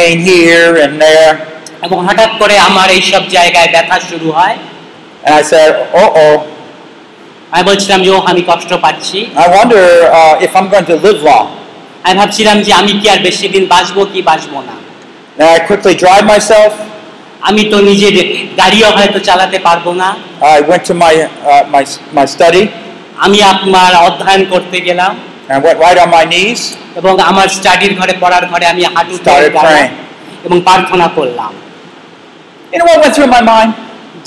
pain here and there. এবং হঠাৎ করে আমার এই সব জায়গায় ব্যথা শুরু হয়। And I said, uh-oh. আমি বলছিলাম যে আমি কষ্ট পাচ্ছি। I wonder if I'm going to live long. আমি ভাবছিলাম যে আমি কি আর বেশি দিন বাঁচবো কি বাঁচবো না। And I quickly dried myself. আমি তো নিজে গাড়িও হয়তো চালাতে পারবো না। I went to my study. আমি আমার অধ্যয়ন করতে গেলাম। And I went right on my knees. এবং আমার স্টাডির ঘরে পড়ার ঘরে আমি হাঁটুতে এবং প্রার্থনা করলাম। You know what went through my mind?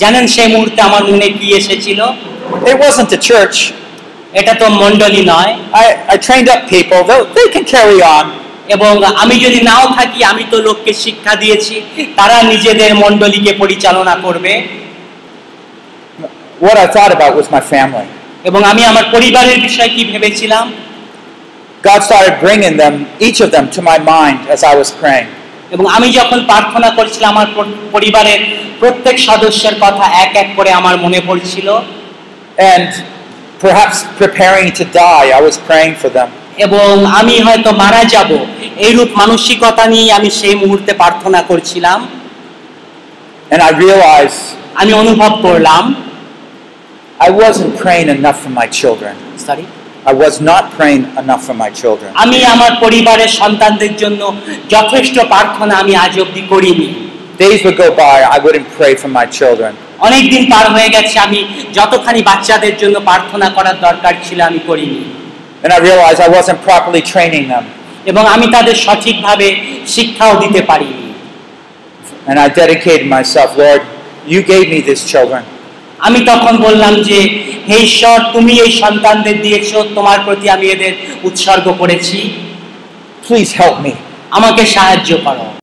জানেন সেই মুহূর্তে আমার মনে কি এসেছিল? It wasn't the church. এটা তো মণ্ডলী নয়। I trained up people. They can carry on. এবং আমি যদি নাও থাকি আমি তো লোককে শিক্ষা দিয়েছি তারা নিজেদের মণ্ডলীকে পরিচালনা করবে। What I thought about was my family. এবং আমি আমার পরিবারের বিষয়ে কি ভেবেছিলাম? God started bringing them, each of them, to my mind as I was praying. এবং আমি যখন প্রার্থনা করছিলাম আমার পরিবারের প্রত্যেক সদস্যের কথা এক এক করে আমার মনে পড়ছিল। And perhaps preparing to die, I was praying for them. এবং আমি হয়তো মারা যাব এইরূপ মানসিকতা নিয়ে আমি সেই মুহূর্তে প্রার্থনা করছিলাম। And I realized আমি অনুভব করলাম I wasn't praying enough for my children. I was not praying enough for my children. আমি আমার পরিবারের সন্তানদের জন্য যথেষ্ট প্রার্থনা আমি আজ অবধি করিনি। Days would go by, I wouldn't pray for my children. অনেক দিন পার হয়ে গেছে আমি যতখানি বাচ্চাদের জন্য প্রার্থনা করার দরকার ছিল আমি করিনি। And I realized I wasn't properly training them. এবং আমি তাদের সঠিকভাবে শিক্ষাও দিতে পারিনি। And I dedicated myself, Lord, you gave me these children. আমি তখন বললাম যে হে ঈশ্বর তুমি এই সন্তানদের দিয়েছো তোমার প্রতি আমি এদের উৎসর্গ করেছি। Please help me. আমাকে সাহায্য করো।